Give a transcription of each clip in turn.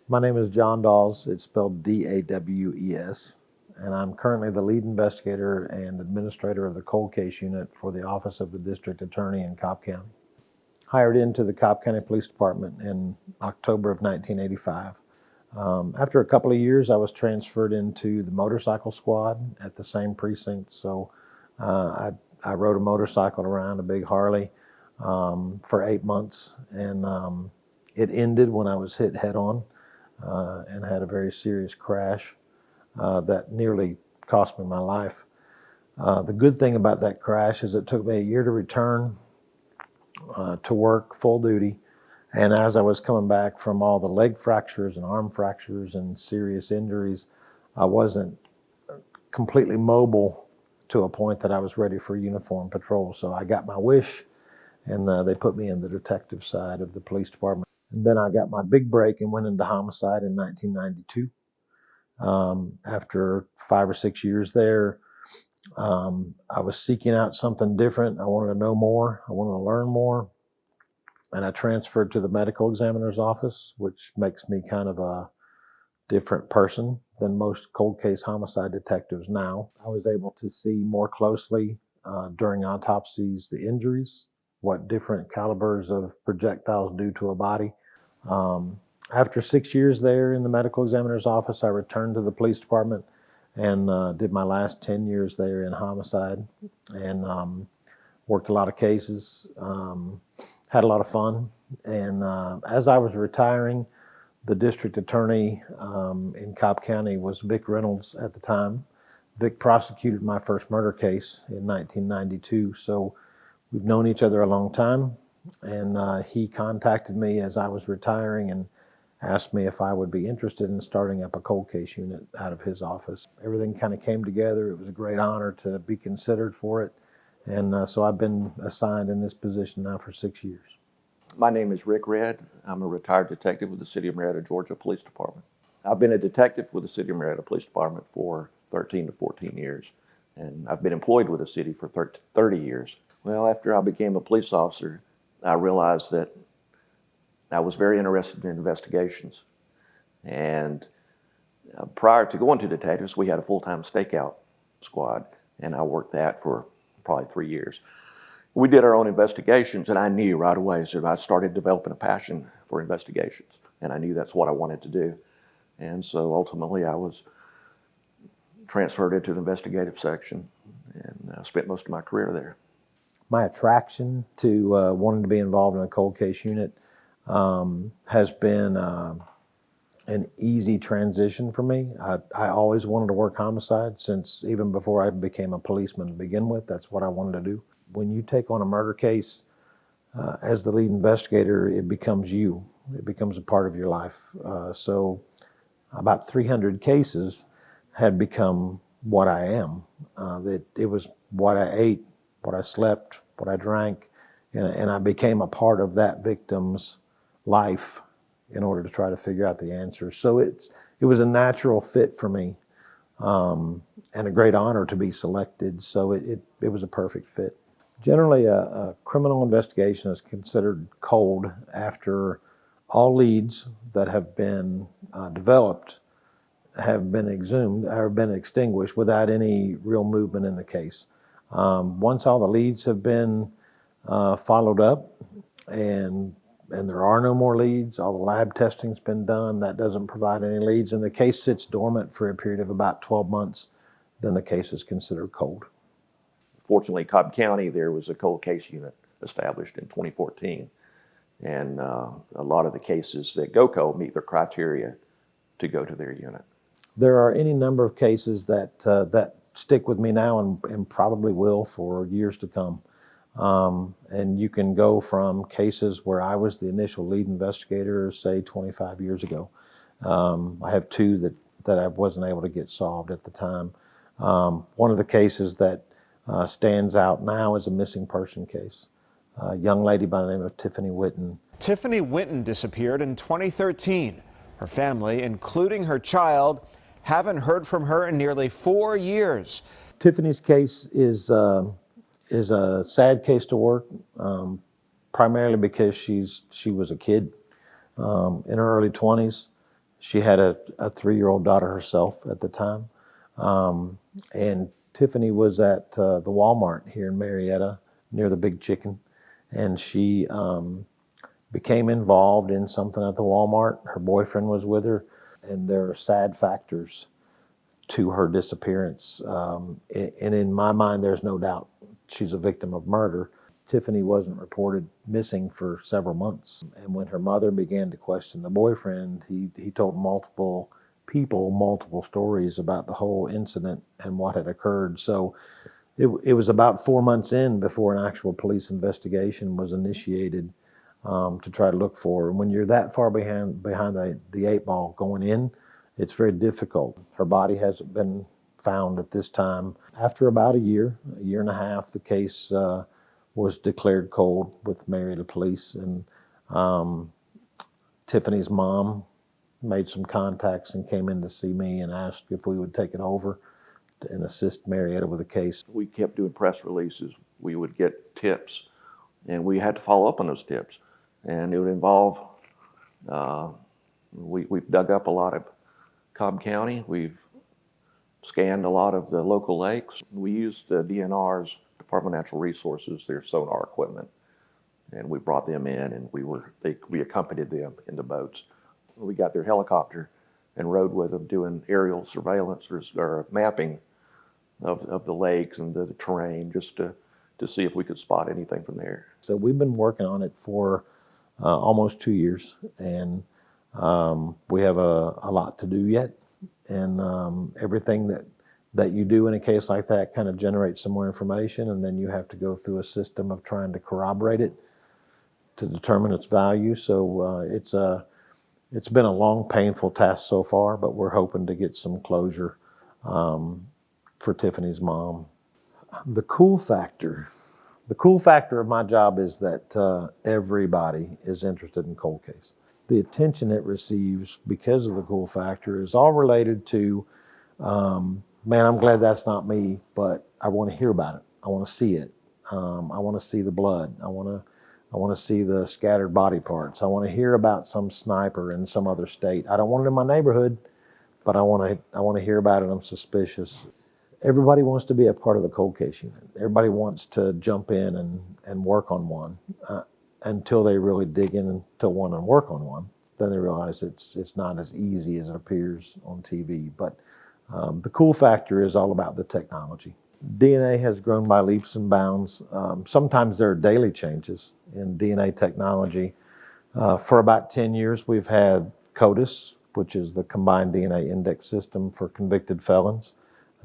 My name is John Dawes. It's spelled Dawes, and I'm currently the lead investigator and administrator of the cold case unit for the Office of the District Attorney in Cobb County. Hired into the Cobb County Police Department in October of 1985. After a couple of years, I was transferred into the motorcycle squad at the same precinct. So I rode a motorcycle around, a big Harley, for 8 months, and it ended when I was hit head on and had a very serious crash that nearly cost me my life. The good thing about that crash is it took me a year to return to work full duty. And as I was coming back from all the leg fractures and arm fractures and serious injuries, I wasn't completely mobile to a point that I was ready for uniform patrol. So I got my wish, and they put me in the detective side of the police department. And then I got my big break and went into homicide in 1992. After 5 or 6 years there, I was seeking out something different. I wanted to know more. I wanted to learn more. And I transferred to the medical examiner's office, which makes me kind of a different person than most cold case homicide detectives now. I was able to see more closely during autopsies the injuries, what different calibers of projectiles do to a body. After 6 years there in the medical examiner's office, I returned to the police department and did my last 10 years there in homicide, and worked a lot of cases, had a lot of fun. And as I was retiring, the district attorney in Cobb County was Vic Reynolds at the time. Vic prosecuted my first murder case in 1992, so we've known each other a long time. And he contacted me as I was retiring and asked me if I would be interested in starting up a cold case unit out of his office. Everything kind of came together. It was a great honor to be considered for it. And so I've been assigned in this position now for 6 years. My name is Rick Redd. I'm a retired detective with the City of Marietta, Georgia Police Department. I've been a detective with the City of Marietta Police Department for 13 to 14 years, and I've been employed with the city for 30 years. Well, after I became a police officer, I realized that I was very interested in investigations. And prior to going to detectives, we had a full-time stakeout squad, and I worked that for probably 3 years. We did our own investigations, and I knew right away, so I started developing a passion for investigations, and I knew that's what I wanted to do. And so ultimately I was transferred into the investigative section and spent most of my career there. My attraction to wanting to be involved in a cold case unit has been an easy transition for me. I always wanted to work homicide since even before I became a policeman to begin with. That's what I wanted to do. When you take on a murder case as the lead investigator, it becomes you. It becomes a part of your life. So about 300 cases had become what I am. That it was what I ate, what I slept, what I drank, and I became a part of that victim's life in order to try to figure out the answers. So it was a natural fit for me, and a great honor to be selected. So it was a perfect fit. Generally, a criminal investigation is considered cold after all leads that have been developed have been exhumed or been extinguished without any real movement in the case. Once all the leads have been followed up and there are no more leads, all the lab testing's been done, that doesn't provide any leads, and the case sits dormant for a period of about 12 months, then the case is considered cold. Fortunately, Cobb County, there was a cold case unit established in 2014. And a lot of the cases that go cold meet their criteria to go to their unit. There are any number of cases that stick with me now and probably will for years to come. And you can go from cases where I was the initial lead investigator, say 25 years ago. I have two that I wasn't able to get solved at the time. One of the cases that stands out now is a missing person case. A young lady by the name of Tiffany Witten. Tiffany Witten disappeared in 2013. Her family, including her child, haven't heard from her in nearly 4 years. Tiffany's case is a sad case to work, primarily because she was a kid in her early 20s. She had a 3-year-old daughter herself at the time. And Tiffany was at the Walmart here in Marietta near the Big Chicken. And she became involved in something at the Walmart. Her boyfriend was with her. And there are sad factors to her disappearance. And in my mind, there's no doubt she's a victim of murder. Tiffany wasn't reported missing for several months. And when her mother began to question the boyfriend, he told multiple people multiple stories about the whole incident and what had occurred. So it was about 4 months in before an actual police investigation was initiated to try to look for her. And when you're that far behind the 8 ball going in, it's very difficult. Her body hasn't been found at this time. After about a year and a half, the case was declared cold with Marietta Police, and Tiffany's mom made some contacts and came in to see me and asked if we would take it over and assist Marietta with the case. We kept doing press releases. We would get tips, and we had to follow up on those tips. And it would involve, we've dug up a lot of Cobb County. We've scanned a lot of the local lakes. We used the DNR's, Department of Natural Resources, their sonar equipment, and we brought them in, and we accompanied them in the boats. We got their helicopter and rode with them doing aerial surveillance or mapping of the lakes and the terrain, just to see if we could spot anything from there. So we've been working on it for almost 2 years, and we have a lot to do yet. And everything that you do in a case like that kind of generates some more information, and then you have to go through a system of trying to corroborate it to determine its value. So it's been a long, painful task so far, but we're hoping to get some closure for Tiffany's mom. The cool factor of my job is that everybody is interested in cold case. The attention it receives because of the cool factor is all related to, man, I'm glad that's not me, but I want to hear about it. I want to see it. I want to see the blood. I want to see the scattered body parts. I want to hear about some sniper in some other state. I don't want it in my neighborhood, but I want to hear about it. I'm suspicious. Everybody wants to be a part of the cold case unit. Everybody wants to jump in and work on one until they really dig into one and work on one. Then they realize it's not as easy as it appears on TV. But the cool factor is all about the technology. DNA has grown by leaps and bounds. Sometimes there are daily changes in DNA technology. For about 10 years, we've had CODIS, which is the Combined DNA Index System for convicted felons.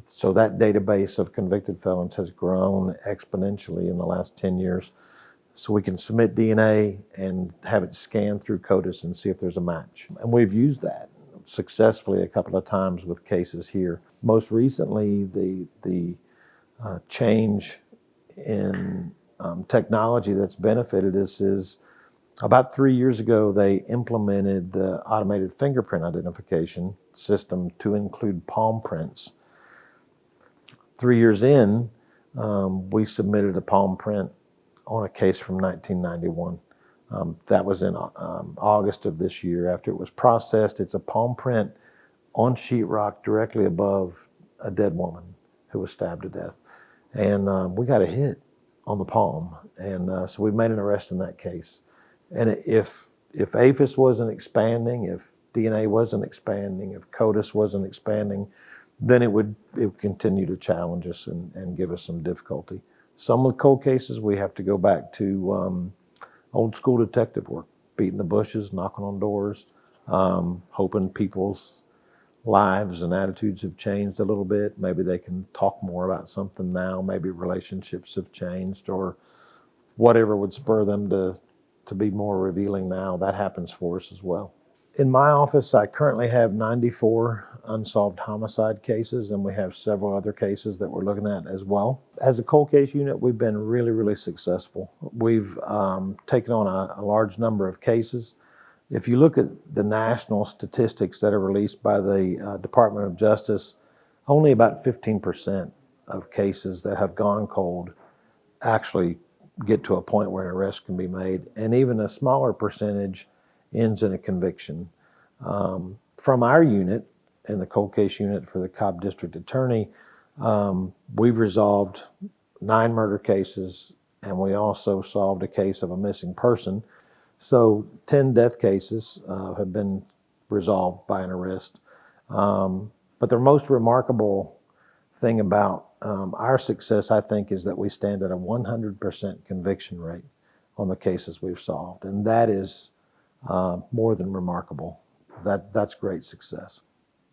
So that database of convicted felons has grown exponentially in the last 10 years. So we can submit DNA and have it scanned through CODIS and see if there's a match. And we've used that successfully a couple of times with cases here. Most recently, the change in technology that's benefited us is about 3 years ago, they implemented the automated fingerprint identification system to include palm prints. 3 years in, we submitted a palm print on a case from 1991. That was in August of this year. After it was processed, it's a palm print on sheetrock directly above a dead woman who was stabbed to death. And we got a hit on the palm. And so we made an arrest in that case. And if APHIS wasn't expanding, if DNA wasn't expanding, if CODIS wasn't expanding, then it would continue to challenge us and give us some difficulty. Some of the cold cases, we have to go back to old school detective work, beating the bushes, knocking on doors, hoping people's lives and attitudes have changed a little bit. Maybe they can talk more about something now. Maybe relationships have changed, or whatever would spur them to be more revealing now. That happens for us as well. In my office, I currently have 94 unsolved homicide cases, and we have several other cases that we're looking at as well. As a cold case unit, we've been really, really successful. We've taken on a large number of cases. If you look at the national statistics that are released by the Department of Justice, only about 15% of cases that have gone cold actually get to a point where an arrest can be made, and even a smaller percentage ends in a conviction. from our unit, in the cold case unit for the Cobb District Attorney, we've resolved 9 murder cases, and we also solved a case of a missing person. So 10 death cases have been resolved by an arrest. But the most remarkable thing about our success, I think, is that we stand at a 100% conviction rate on the cases we've solved. And that is more than remarkable. That's great success.